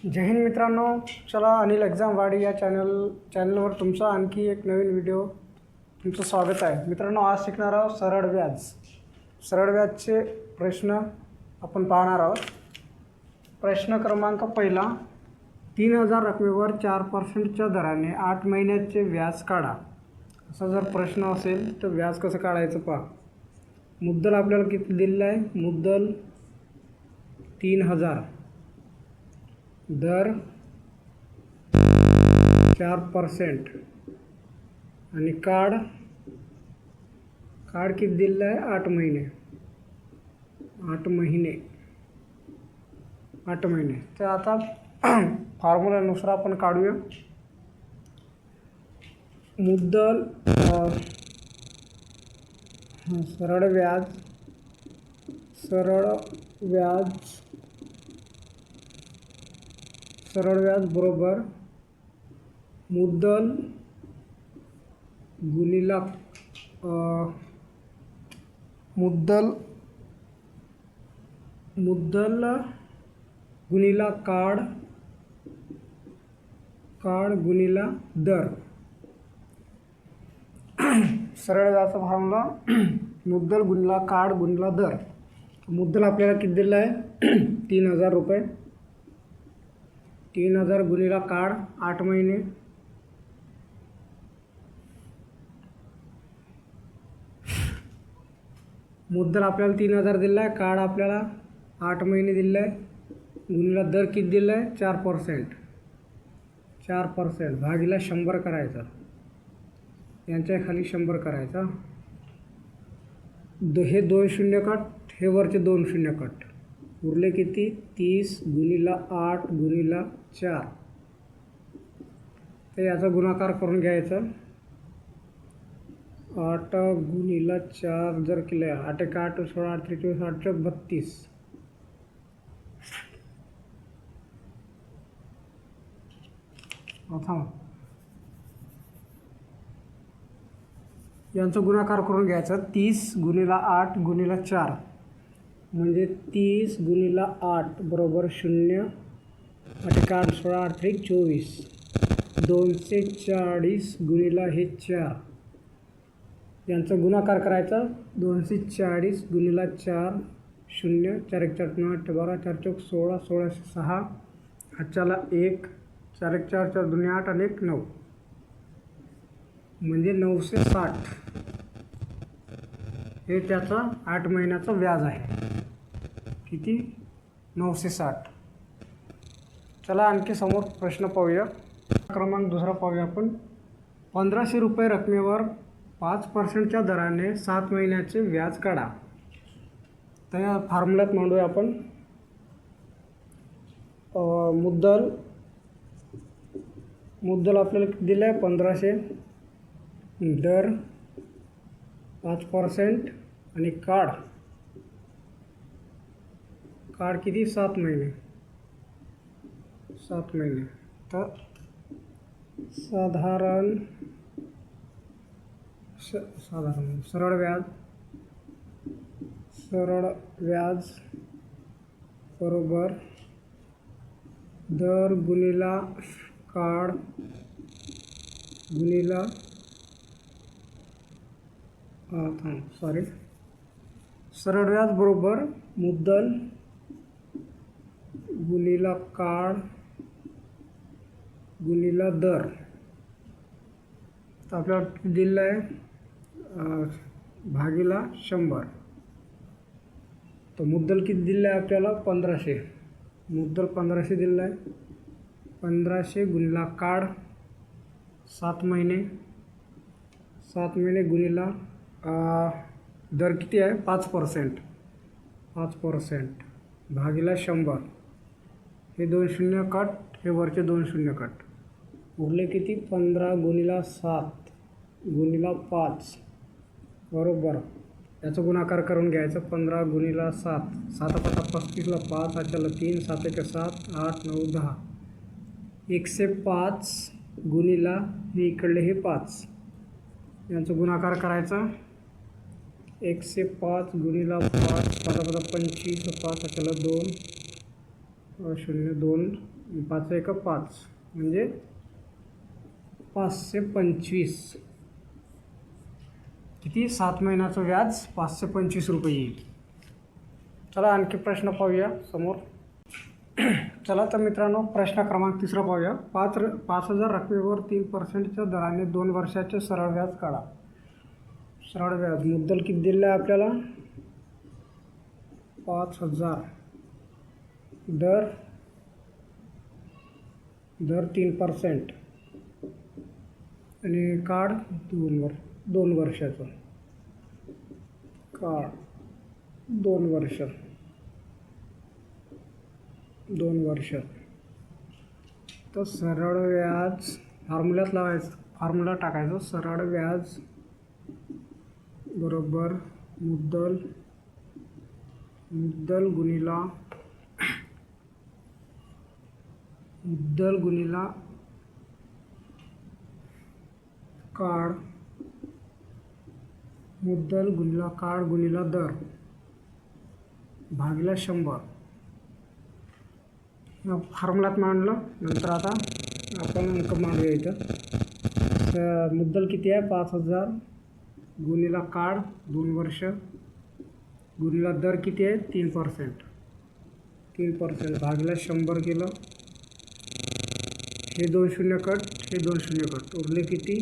जय हिंद मित्रांनो, चला अनिल एक्झाम वाडी या चॅनलवर तुमचा आणखी एक नवीन व्हिडिओ तुमचं स्वागत आहे. मित्रांनो, आज शिकणार आहोत सरळ व्याजचे प्रश्न आपण पाहणार आहोत. प्रश्न क्रमांक पहिला, 3000 रकमेवर 4% दराने 8 महिन्याचे व्याज काढा. असा जर प्रश्न असेल तर व्याज कसं काढायचं पहा. मुद्दल आपल्याला किती दिलेलं आहे? मुद्दल 3000, दर 4% आणि काळ किती दिलेलं आहे? 8 महिने. तर आता फॉर्म्युल्यानुसार आपण काढूया. मुद्दल सरळ व्याज बरोबर मुद्दल गुणिला गुणिला काळ गुणिला दर. सरळ व्याजाचा फॉर्म्युला मुद्दल गुणिला काळ गुणिला दर. मुद्दल आपल्याला किती दिलं आहे? 3000 रुपये. 3000 गुणिला काळ 8 महिने, मुद्दल आपल्याला 3000 दिला आहे, काळ आपल्याला 8 महिने दिलं आहे, गुणिला दर किती दिला आहे? 4% भागिला 100 करायचा. यांच्या खाली 100 करायचा. हे 2 शून्य कट, हे वरचे 2 शून्य कट, उरले किती? 30 गुणिला 8 गुणिला 4. तर याचा गुणाकार करून घ्यायचा. 8 गुणिला 4 जर केले, 8 1 8 16 8 24 8 32. यांचा गुणाकार करून घ्यायचा. 30 गुणिला 8 गुणिला 4 म्हणजे 30 गुणिला 8 बरोबर 0. 8 1 8 16 8 1 24. 240 गुणिला हे 4. यांचा गुणाकार करायचा. 240 गुणिला 4 0. 4 1 4 9 8 12 4 4 16 16 6. हातच्याला 1. 4 1 4 4 2 8 आणि 1 9 म्हणजे 960. हे त्याचा 8 महिन्याचा व्याज आहे. किती? 960. चला आणखी समोर प्रश्न पाहूया. क्रमांक दुसरा पाहूया आपण. 1500 रुपये रकमेवर 5%च्या दराने 7 महिन्याचे व्याज काढा. तर या फॉर्म्युल्यात मांडूया आपण. मुद्दल आपल्याला दिलं आहे 1500, दर 5% आणि काळ किती? 7 महिने. तर साधारण सरळ व्याज बरोबर दर गुणिला काळ गुणिला सरळ व्याज बरोबर मुद्दल गुणिला काळ गुणिला दर. तर आपल्याला दिलं आहे भागिला 100. तर मुद्दल किती दिलं आहे आपल्याला? 1500. मुद्दल 1500 दिलं आहे. 1500 गुणिला काळ 7 महिने गुणिला दर किती आहे? 5% भागिला 100. हे 2 शून्य कट, हे वरचे 2 शून्य कट, उरले किती? 15 गुणिला 7 गुणिला 5 बरोबर. याचा गुणाकार करून घ्यायचा. 15 गुणिला 7, 7 5 35ला 5, आच्याला 3, 7 1 7 8 9 10. 105 गुणिला हे इकडले हे 5. यांचा गुणाकार करायचा. 105 गुणिला 5 5 25 5 अकेला 2 0 2 5 एक 5 म्हणजे 525. किती? 7 महिन्याचं व्याज 525 रुपये येईल. चला आणखी प्रश्न पाहूया समोर. चला तर मित्रांनो, प्रश्न क्रमांक 3 पाहूया. 5,000 रकमेवर 3%च्या दराने 2 वर्षाचे सरळ व्याज काढा. सरळ व्याज मुद्दल किती दिलेलं आहे आपल्याला? 5,000. दर 3% आणि काढ 2 वर्षाचं. काढ 2 वर्ष. तर सरळ व्याज फॉर्म्युल्यात लावायचं, फॉर्म्युला टाकायचं. सरळ व्याज बरोबर मुद्दल गुणिला काढ. मुद्दल गुणिला काढ गुणिला दर भागिले 100. फॉर्म्युल्यात मांडलं. नंतर आता आपण अंक मांडूया इथं. मुद्दल किती आहे? 5,000 गुणिला काढ 2 वर्ष गुणिला दर किती आहे? 3%. 3% भागिले 100 केलं. हे 2 शून्य कट, हे 2 शून्य कट, उरले किती?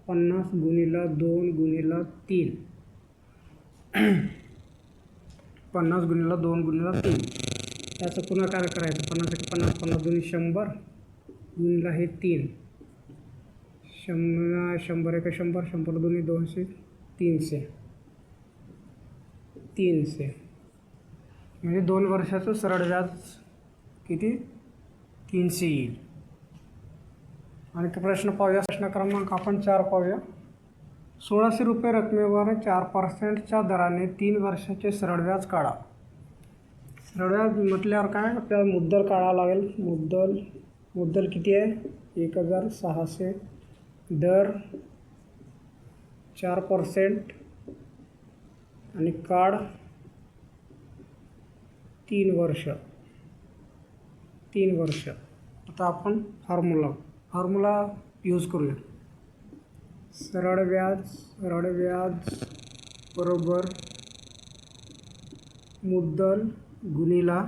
50 गुणिला 2 गुणिला 3. 50 गुणिला 2 गुणिला 3. त्याचा गुणाकार करायचा. 50 एक 50, 50 दोन्ही 100 गुणिला हे 3. 100 एक 100, 100 दोन्ही 200, 300. म्हणजे 2 वर्षाचं सरळ व्याज किती? 300 येईल. आणखी प्रश्न पाहूया. प्रश्न क्रमांक आपण 4 पाहूया. 1,600 रुपये रकमेवर 4%च्या दराने 3 वर्षाचे सरळ व्याज काढा. सरळ व्याज म्हटल्यावर काय? आपल्याला मुद्दल काढावं लागेल. मुद्दल किती आहे? 1,600. दर 4% आणि काढ 3 वर्ष. आता आपण फॉर्म्युला यूज करूया. सरळ व्याज बरोबर मुद्दल गुणिला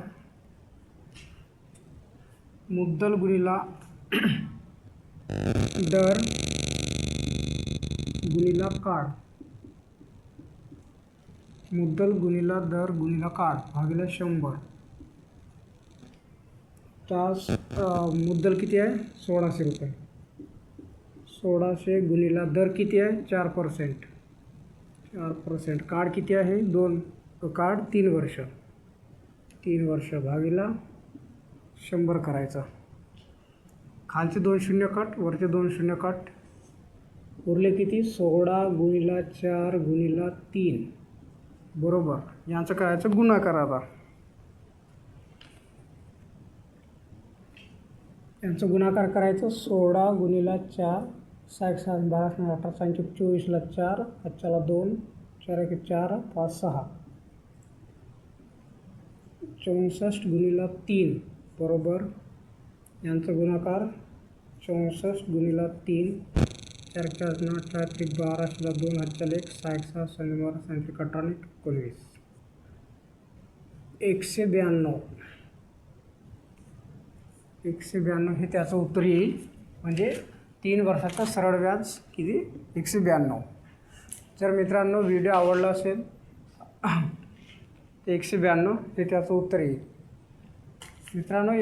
दर गुणिला काढ. मुद्दल गुणिला दर गुणिला काढ भागिले 100. मुद्दल किती आहे? 1,600 रुपये. 1,600 गुणिला दर किती आहे? 4%. काढ किती आहे? 2. काढ 3 वर्ष. 3 वर्ष भागिला 100 करायचा. खालचे 2 शून्य कट, वरचे 2 शून्य कट, उरले किती? 16 गुणिला 4 गुणिला 3 बरोबर. यांचं करायचं गुणाकार. आता यांचं गुणाकार करायचं. 16 गुणिला 4, 6 7 12 18 सांख्य 24ला 4, आजच्याला 2, 4 1 4, 5 6, 64 गुणिला 3 बरोबर. यांचं गुणाकार 64 गुणिला 3, 4 4 9 4 3 12ला 2, आजच्याला 1, 6 1 6 12 सांख्य 18 19, 192 हे त्याचं उत्तर येईल. म्हणजे 3 वर्षाचं सरळ व्याज किती? 192. जर मित्रांनो व्हिडिओ आवडला असेल तर 192 हे त्याचं उत्तर येईल. मित्रांनो